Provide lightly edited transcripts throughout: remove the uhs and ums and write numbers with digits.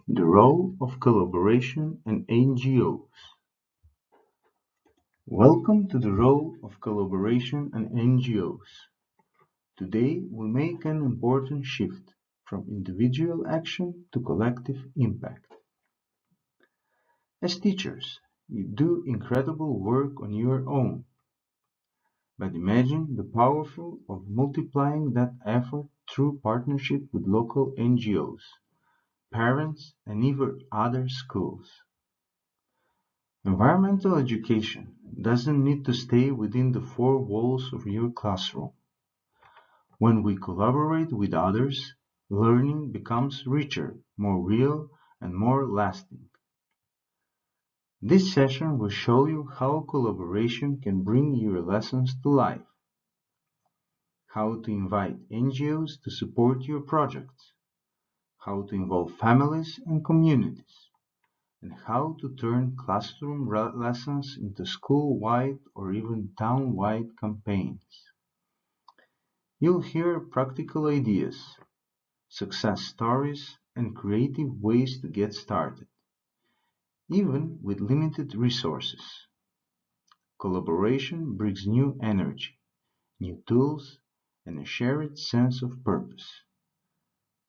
The role of collaboration and NGOs. Welcome to the role of collaboration and NGOs. Today we make an important shift from individual action to collective impact. As teachers, you do incredible work on your own, but imagine the powerful of multiplying that effort through partnership with local NGOs, parents, and even other schools. Environmental education doesn't need to stay within the four walls of your classroom. When we collaborate with others, learning becomes richer, more real, and more lasting. This session will show you how collaboration can bring your lessons to life, how to invite NGOs to support your projects, how to involve families and communities, and how to turn classroom lessons into school-wide or even town-wide campaigns. You'll hear practical ideas, success stories, and creative ways to get started, even with limited resources. Collaboration brings new energy, new tools, and a shared sense of purpose.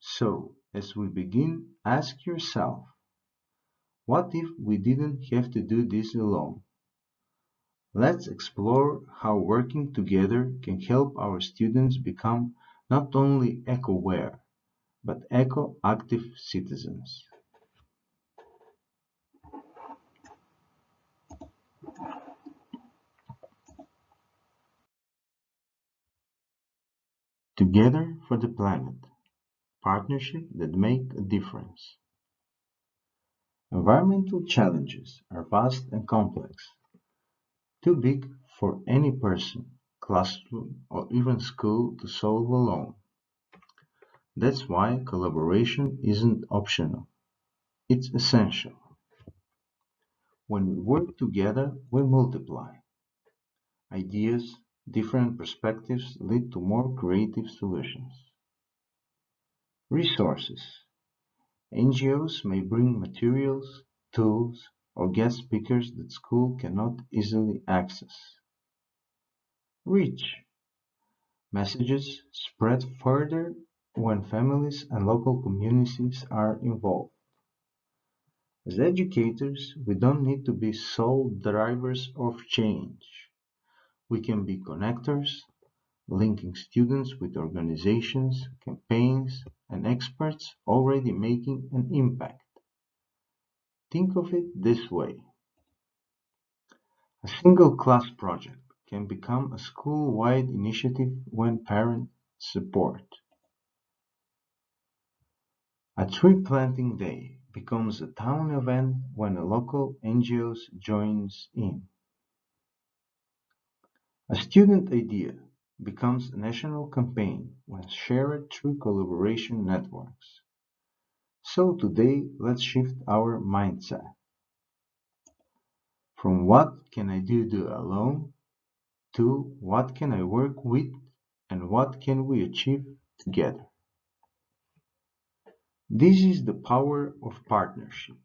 So, as we begin, ask yourself, what if we didn't have to do this alone? Let's explore how working together can help our students become not only eco-aware, but eco-active citizens. Together for the planet, partnerships that make a difference. Environmental challenges are vast and complex, too big for any person, classroom, or even school to solve alone. That's why collaboration isn't optional, it's essential. When we work together, we multiply. Ideas, different perspectives lead to more creative solutions. Resources. NGOs may bring materials, tools, or guest speakers that school cannot easily access. Reach. Messages spread further when families and local communities are involved. As educators, we don't need to be sole drivers of change. We can be connectors, linking students with organizations, campaigns, and experts already making an impact. Think of it this way: a single class project can become a school-wide initiative when parents support. A tree planting day becomes a town event when a local NGO joins in. A student idea becomes a national campaign when shared through collaboration networks. So today, let's shift our mindset from what can I do alone to what can I work with and what can we achieve together. This is the power of partnership,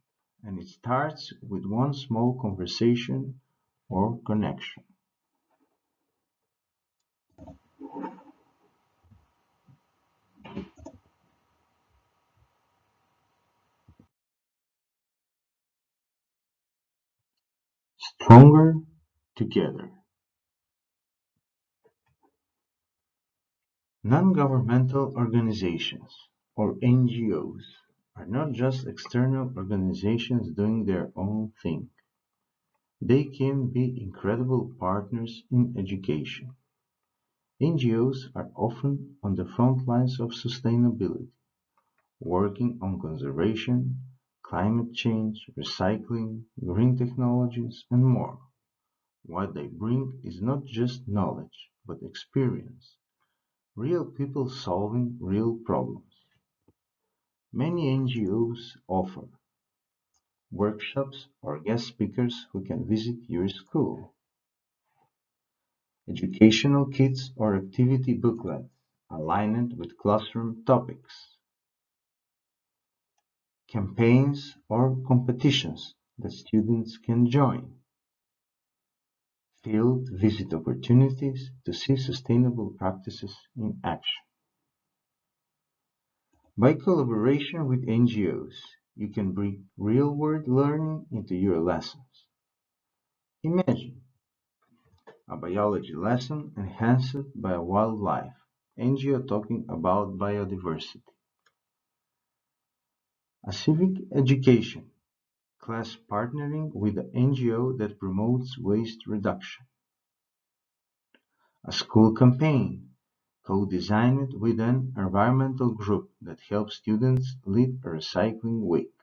and it starts with one small conversation or connection. Stronger together. Non-governmental organizations, or NGOs, are not just external organizations doing their own thing. They can be incredible partners in education. NGOs are often on the front lines of sustainability, working on conservation, climate change, recycling, green technologies, and more. What they bring is not just knowledge, but experience, real people solving real problems. Many NGOs offer workshops or guest speakers who can visit your school, educational kits or activity booklets aligned with classroom topics, campaigns, or competitions that students can join, field visit opportunities to see sustainable practices in action. By collaboration with NGOs, you can bring real-world learning into your lessons. Imagine a biology lesson enhanced by a wildlife NGO talking about biodiversity. A civic education class partnering with an NGO that promotes waste reduction. A school campaign co-designed with an environmental group that helps students lead a recycling week.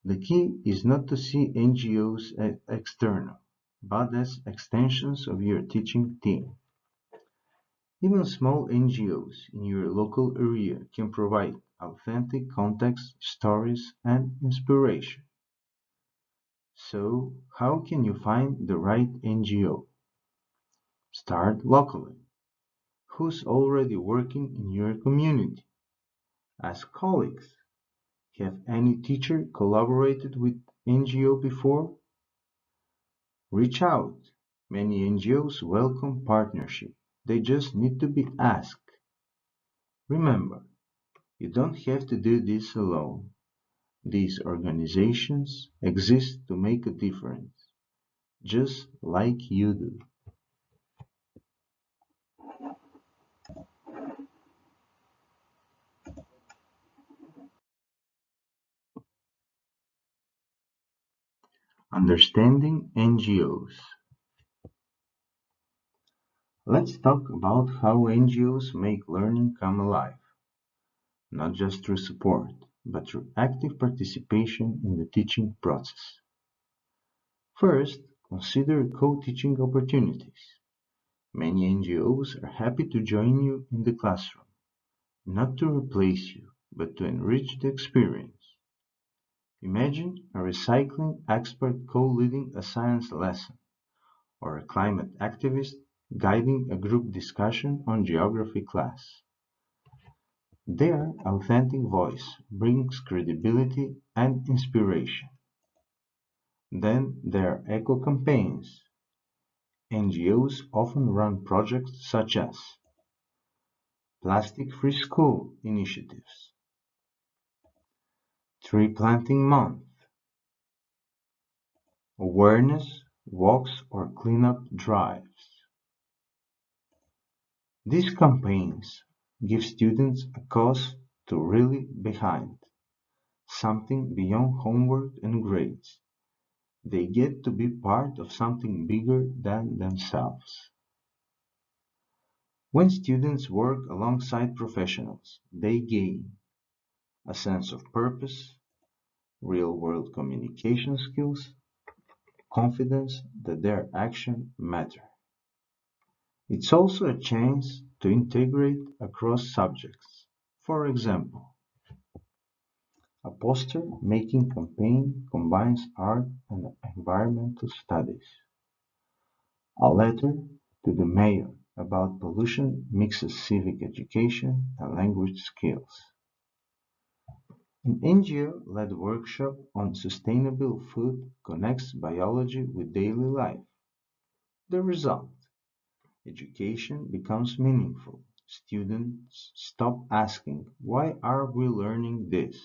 The key is not to see NGOs as external, but as extensions of your teaching team. Even small NGOs in your local area can provide authentic context, stories, and inspiration. So, how can you find the right NGO? Start locally. Who's already working in your community? Ask colleagues. Have any teacher collaborated with NGO before? Reach out. Many NGOs welcome partnership. They just need to be asked. Remember, you don't have to do this alone. These organizations exist to make a difference, just like you do. Understanding NGOs. Let's talk about how NGOs make learning come alive, not just through support, but through active participation in the teaching process. First, consider co-teaching opportunities. Many NGOs are happy to join you in the classroom, not to replace you, but to enrich the experience. Imagine a recycling expert co-leading a science lesson, or a climate activist guiding a group discussion on geography class. Their authentic voice brings credibility and inspiration. Then there are eco-campaigns. NGOs often run projects such as plastic-free school initiatives, tree planting month, awareness walks or cleanup drives. These campaigns give students a cause to rally behind, something beyond homework and grades. They get to be part of something bigger than themselves. When students work alongside professionals, they gain a sense of purpose, real-world communication skills, confidence that their actions matter. It's also a chance to integrate across subjects. For example, a poster-making campaign combines art and environmental studies. A letter to the mayor about pollution mixes civic education and language skills. An NGO-led workshop on sustainable food connects biology with daily life. The result: education becomes meaningful. Students stop asking, "Why are we learning this?"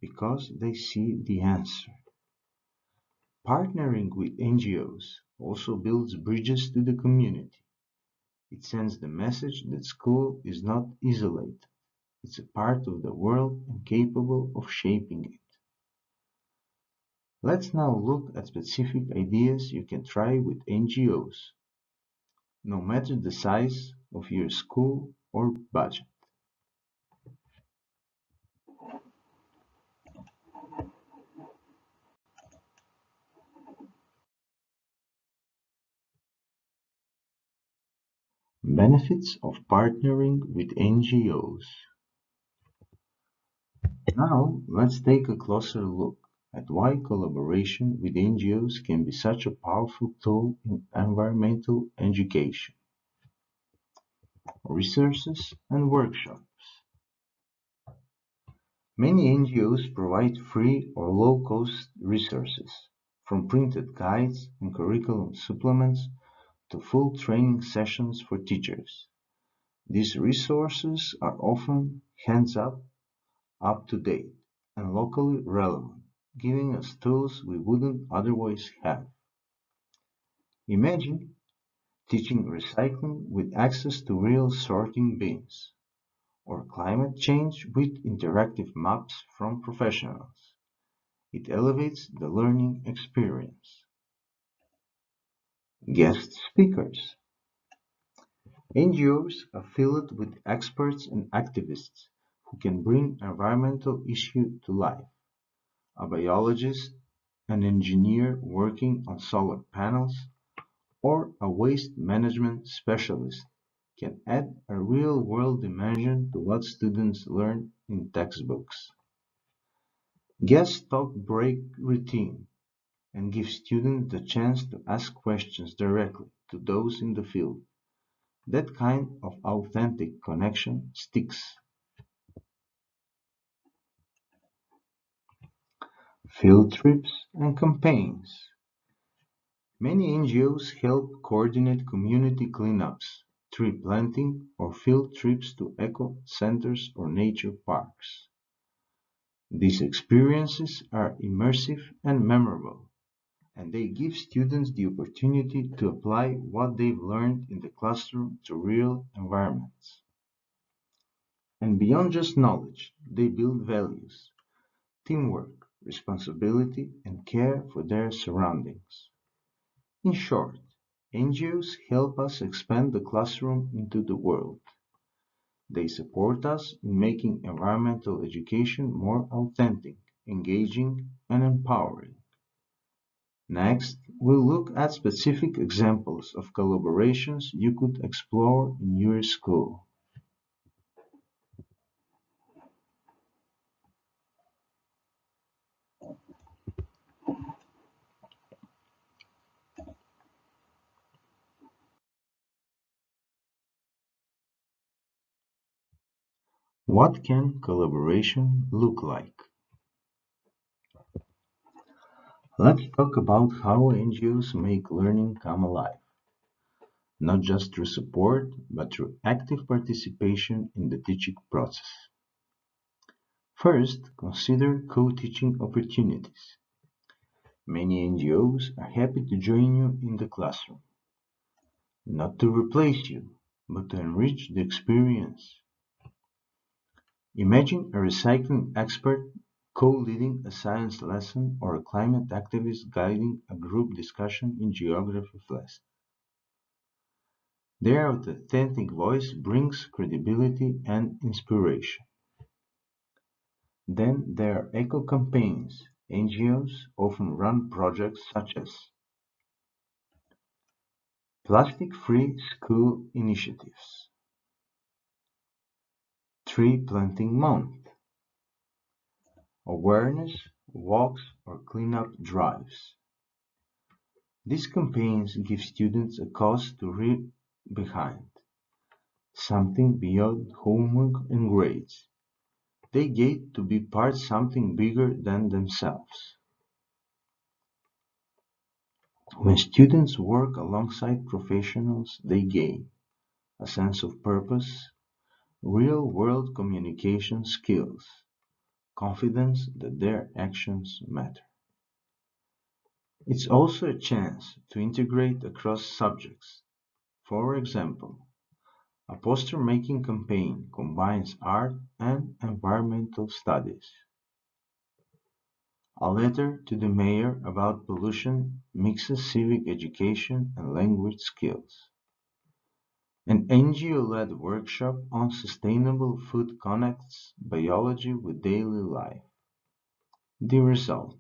because they see the answer. Partnering with NGOs also builds bridges to the community. It sends the message that school is not isolated. It's a part of the world and capable of shaping it. Let's now look at specific ideas you can try with NGOs, no matter the size of your school or budget. Benefits of partnering with NGOs. Now, let's take a closer look at why collaboration with NGOs can be such a powerful tool in environmental education. Resources and workshops. Many NGOs provide free or low-cost resources, from printed guides and curriculum supplements to full training sessions for teachers. These resources are often hands-up, up-to-date, and locally relevant, giving us tools we wouldn't otherwise have. Imagine teaching recycling with access to real sorting bins, or climate change with interactive maps from professionals. It elevates the learning experience. Guest speakers. NGOs are filled with experts and activists who can bring environmental issues to life. A biologist, an engineer working on solar panels, or a waste management specialist can add a real-world dimension to what students learn in textbooks. Guest talk break routine and give students the chance to ask questions directly to those in the field. That kind of authentic connection sticks. Field trips and campaigns. Many NGOs help coordinate community cleanups, tree planting, or field trips to eco centers or nature parks. These experiences are immersive and memorable, and they give students the opportunity to apply what they've learned in the classroom to real environments. And beyond just knowledge, they build values, teamwork, responsibility, and care for their surroundings. In short, NGOs help us expand the classroom into the world. They support us in making environmental education more authentic, engaging, and empowering. Next, we'll look at specific examples of collaborations you could explore in your school. What can collaboration look like? Let's talk about how NGOs make learning come alive, not just through support, but through active participation in the teaching process. First, consider co-teaching opportunities. Many NGOs are happy to join you in the classroom, not to replace you, but to enrich the experience. Imagine a recycling expert co-leading a science lesson or a climate activist guiding a group discussion in geography class. Their authentic voice brings credibility and inspiration. Then there are eco-campaigns. NGOs often run projects such as plastic-free school initiatives, tree planting month, awareness walks or cleanup drives. These campaigns give students a cause to read behind, something beyond homework and grades. They get to be part of something bigger than themselves. When students work alongside professionals, they gain a sense of purpose, real-world communication skills, confidence that their actions matter. It's also a chance to integrate across subjects. For example, a poster-making campaign combines art and environmental studies. A letter to the mayor about pollution mixes civic education and language skills. An NGO-led workshop on sustainable food connects biology with daily life. The result: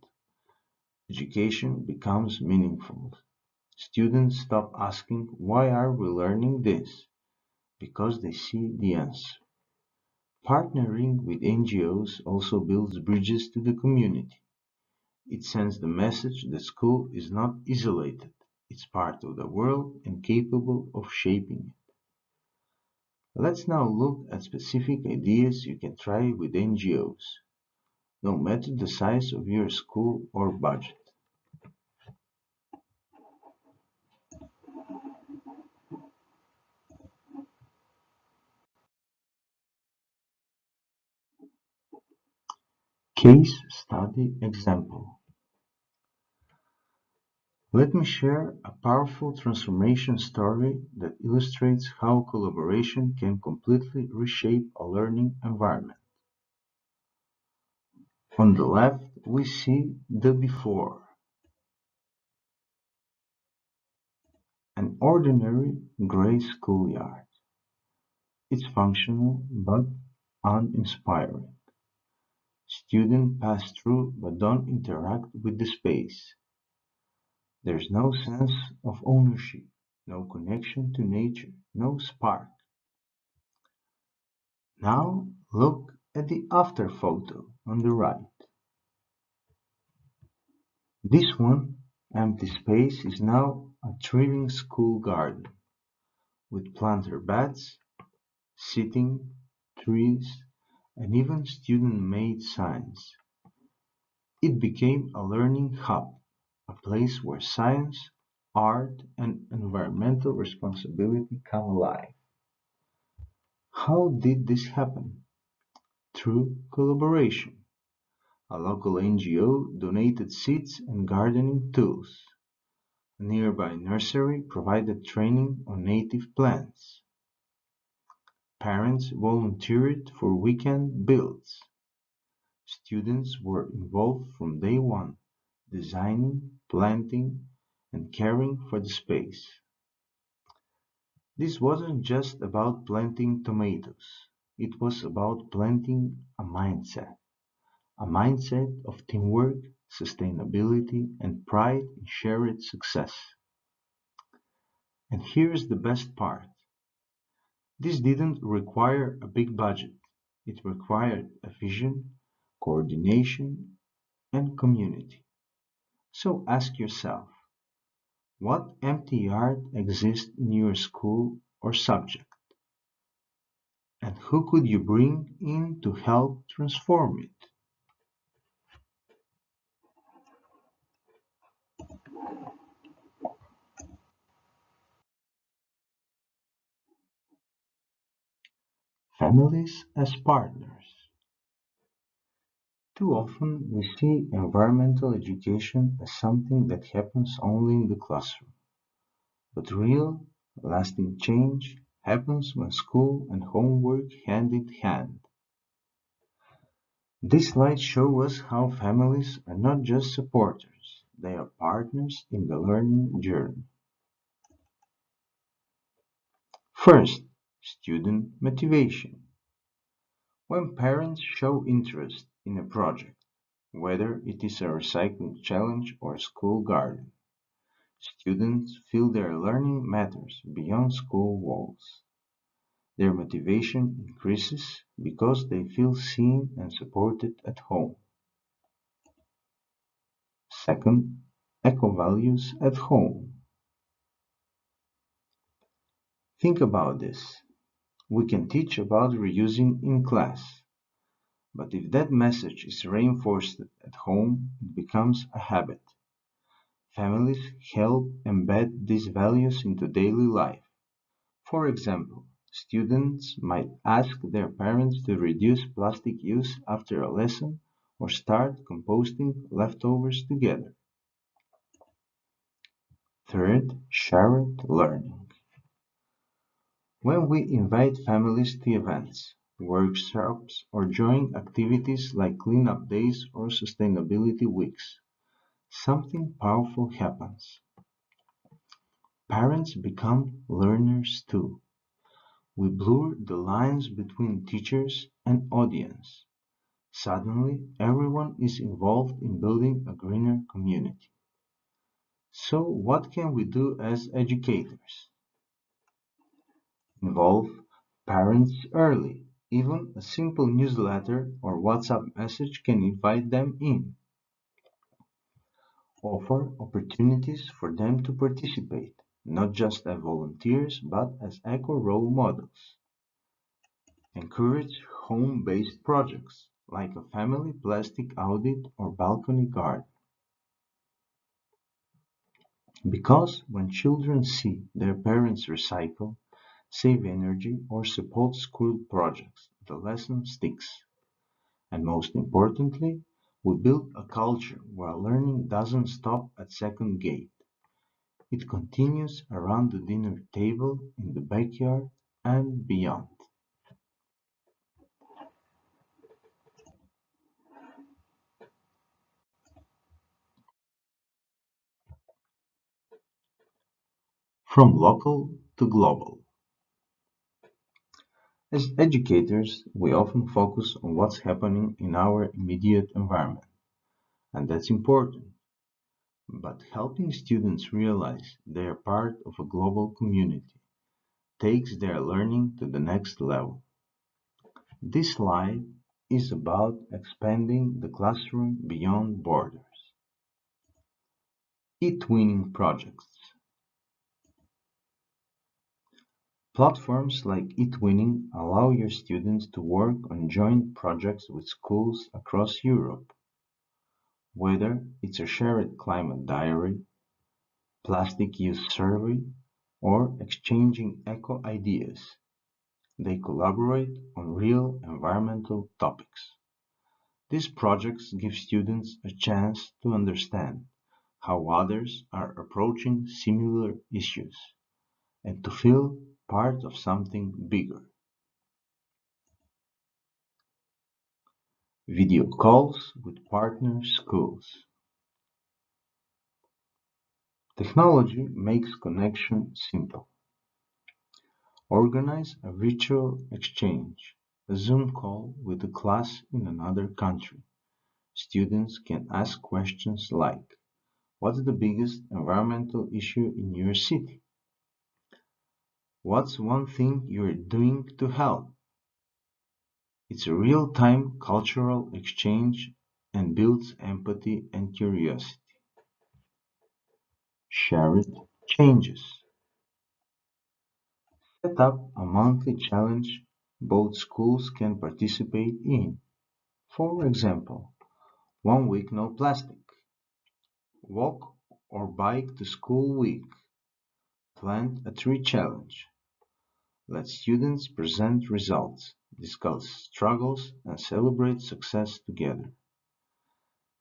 education becomes meaningful. Students stop asking, "Why are we learning this?" because they see the answer. Partnering with NGOs also builds bridges to the community. It sends the message that school is not isolated, it's part of the world and capable of shaping it. Let's now look at specific ideas you can try with NGOs. no matter the size of your school or budget. Case study example. Let me share a powerful transformation story that illustrates how collaboration can completely reshape a learning environment. On the left, we see the before, an ordinary gray schoolyard. It's functional but uninspiring. Students pass through but don't interact with the space. There's no sense of ownership, no connection to nature, no spark. Now look at the after photo on the right. This one empty space is now a thriving school garden with planter beds, seating, trees, and even student-made signs. It became a learning hub, a place where science, art, and environmental responsibility come alive. How did this happen? Through collaboration. A local NGO donated seeds and gardening tools. A nearby nursery provided training on native plants. Parents volunteered for weekend builds. Students were involved from day one, designing, planting, and caring for the space. This wasn't just about planting tomatoes. It was about planting a mindset of teamwork, sustainability, and pride in shared success. And here's the best part. This didn't require a big budget. It required a vision, coordination, and community. So ask yourself, what empty yard exists in your school or subject? And who could you bring in to help transform it? Families as partners. Too often we see environmental education as something that happens only in the classroom. But real, lasting change happens when school and home work hand in hand. This slide shows us how families are not just supporters, they are partners in the learning journey. First, student motivation. When parents show interest in a project, whether it is a recycling challenge or a school garden, students feel their learning matters beyond school walls. Their motivation increases because they feel seen and supported at home. Second, eco-values at home. Think about this. We can teach about reusing in class, but if that message is reinforced at home, it becomes a habit. Families help embed these values into daily life. For example, students might ask their parents to reduce plastic use after a lesson or start composting leftovers together. Third, shared learning. When we invite families to events, workshops, or join activities like cleanup days or sustainability weeks, something powerful happens. Parents become learners too. We blur the lines between teachers and audience. Suddenly, everyone is involved in building a greener community. So, what can we do as educators? Involve parents early. Even a simple newsletter or WhatsApp message can invite them in. Offer opportunities for them to participate, not just as volunteers but as eco role models. Encourage home-based projects like a family plastic audit or balcony garden. Because when children see their parents recycle, save energy, or support school projects, the lesson sticks. And most importantly, we build a culture where learning doesn't stop at second gate. It continues around the dinner table, in the backyard, and beyond. From local to global. As educators, we often focus on what's happening in our immediate environment, and that's important. But helping students realize they are part of a global community takes their learning to the next level. This slide is about expanding the classroom beyond borders. E-twinning projects. Platforms like eTwinning allow your students to work on joint projects with schools across Europe, whether it's a shared climate diary, plastic use survey, or exchanging eco ideas. They collaborate on real environmental topics. These projects give students a chance to understand how others are approaching similar issues and to feel part of something bigger. Video calls with partner schools. Technology makes connection simple. Organize a virtual exchange, a Zoom call with a class in another country. Students can ask questions like, what's the biggest environmental issue in your city? What's one thing you're doing to help? It's a real-time cultural exchange and builds empathy and curiosity. Shared changes. Set up a monthly challenge both schools can participate in. For example, 1 week no plastic, walk or bike to school week, plant a tree challenge. Let students present results, discuss struggles, and celebrate success together.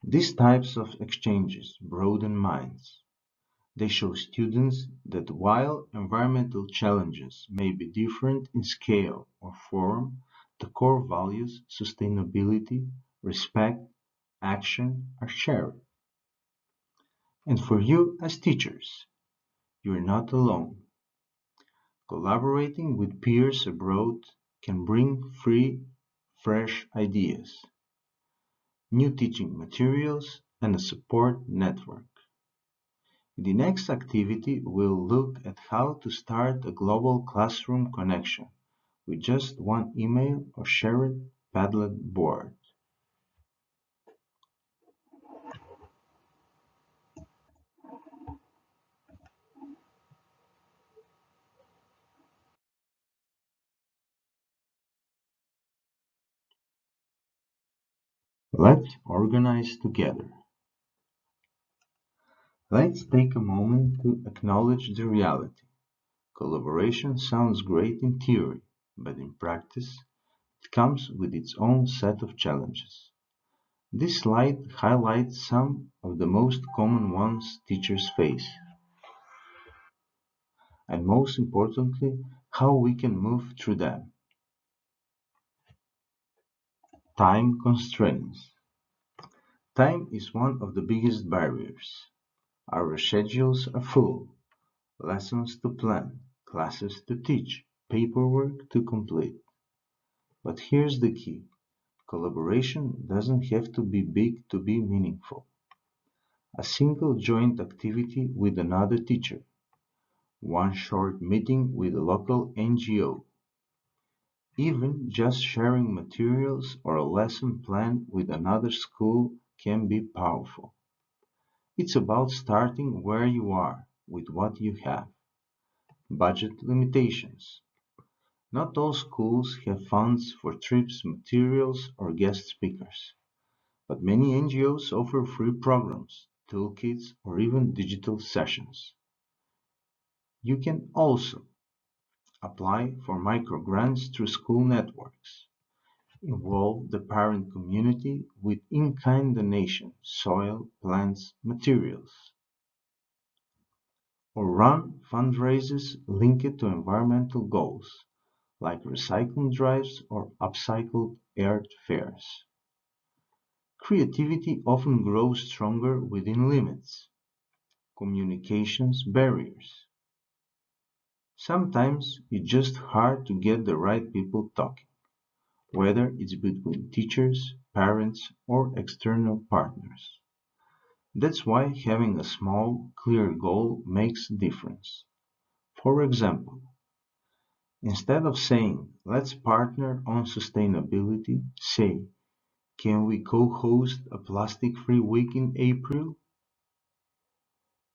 These types of exchanges broaden minds. They show students that while environmental challenges may be different in scale or form, the core values sustainability, respect, action are shared. And for you as teachers, you're not alone. Collaborating with peers abroad can bring free, fresh ideas, new teaching materials, and a support network. In the next activity, we'll look at how to start a global classroom connection with just one email or shared Padlet board. Let's organize together. Let's take a moment to acknowledge the reality. Collaboration sounds great in theory, but in practice, it comes with its own set of challenges. This slide highlights some of the most common ones teachers face, and most importantly, how we can move through them. Time constraints. Time is one of the biggest barriers. Our schedules are full, lessons to plan, classes to teach, paperwork to complete. But here's the key. Collaboration doesn't have to be big to be meaningful. A single joint activity with another teacher, one short meeting with a local NGO, even just sharing materials or a lesson plan with another school can be powerful. It's about starting where you are with what you have. Budget limitations. Not all schools have funds for trips, materials, or guest speakers, but many NGOs offer free programs, toolkits, or even digital sessions. You can also apply for microgrants through school networks, involve the parent community with in-kind donation, soil, plants, materials, or run fundraisers linked to environmental goals like recycling drives or upcycled art fairs. Creativity often grows stronger within limits, communications barriers. Sometimes it's just hard to get the right people talking, whether it's between teachers, parents, or external partners. That's why having a small, clear goal makes a difference. For example, instead of saying, let's partner on sustainability, say, can we co-host a plastic-free week in April?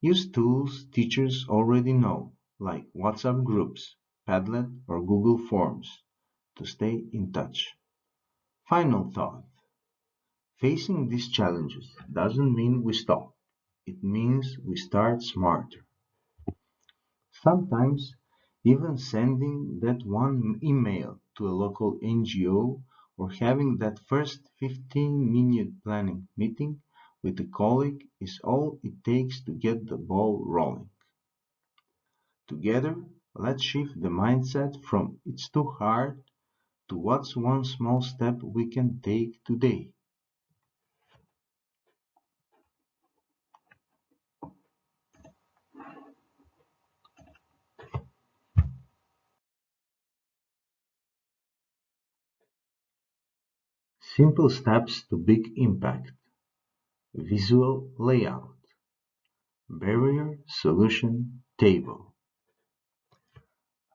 Use tools teachers already know, like WhatsApp groups, Padlet, or Google Forms, to stay in touch. Final thought. Facing these challenges doesn't mean we stop. It means we start smarter. Sometimes even sending that one email to a local NGO or having that first 15-minute planning meeting with a colleague is all it takes to get the ball rolling. Together, let's shift the mindset from "it's too hard" to "what's one small step we can take today?" Simple steps to big impact. Visual layout. Barrier solution table.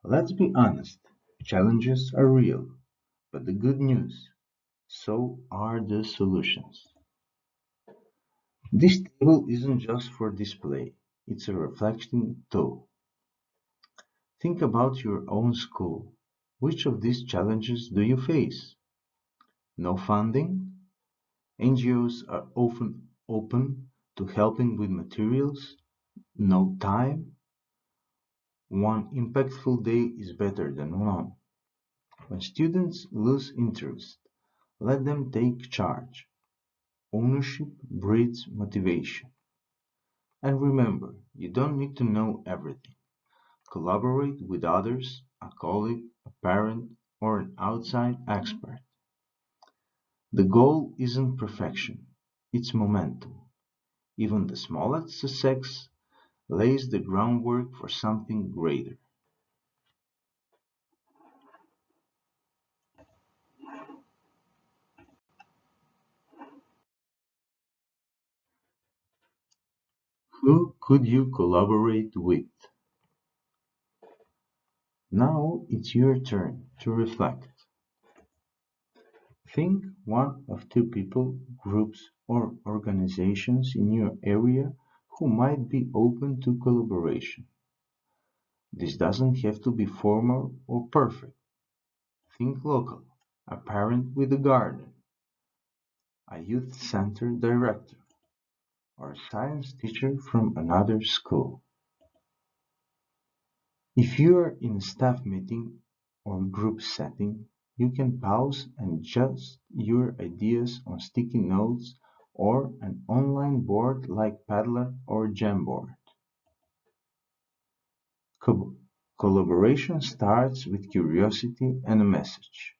Let's be honest, challenges are real, but the good news, so are the solutions. This table isn't just for display, it's a reflecting tool. Think about your own school. Which of these challenges do you face? No funding? NGOs are often open to helping with materials. No time? One impactful day is better than none. When students lose interest, let them take charge. Ownership breeds motivation. And remember, you don't need to know everything. Collaborate with others, a colleague, a parent, or an outside expert. The goal isn't perfection, it's momentum. Even the smallest success lays the groundwork for something greater. Who could you collaborate with? Now it's your turn to reflect. Think one of two people, groups, or organizations in your area who might be open to collaboration. This doesn't have to be formal or perfect. Think local, a parent with a garden, a youth center director, or a science teacher from another school. If you are in a staff meeting or group setting, you can pause and adjust your ideas on sticky notes or an online board like Padlet or Jamboard. Co- Collaboration starts with curiosity and a message.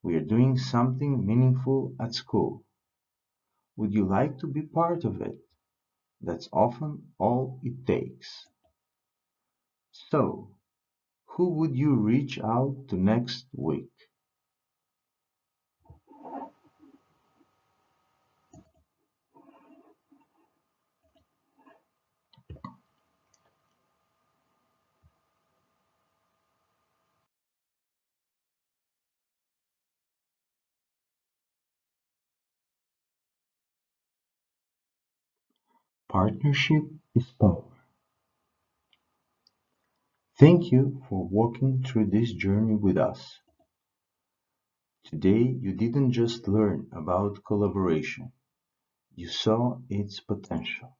We are doing something meaningful at school. Would you like to be part of it? That's often all it takes. So, who would you reach out to next week? Partnership is power. Thank you for walking through this journey with us. Today, you didn't just learn about collaboration, you saw its potential.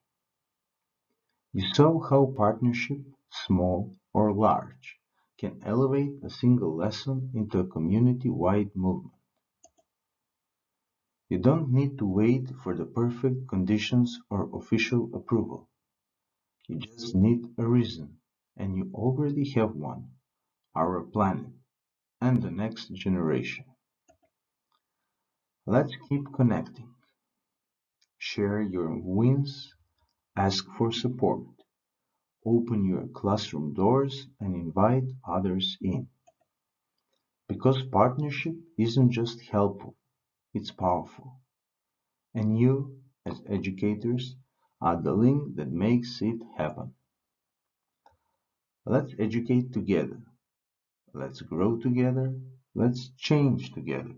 You saw how partnership, small or large, can elevate a single lesson into a community-wide movement. You don't need to wait for the perfect conditions or official approval. You just need a reason, and you already have one: our planet and the next generation. Let's keep connecting. Share your wins, ask for support, open your classroom doors, and invite others in. Because partnership isn't just helpful, it's powerful. And you, as educators, are the link that makes it happen. Let's educate together. Let's grow together. Let's change together.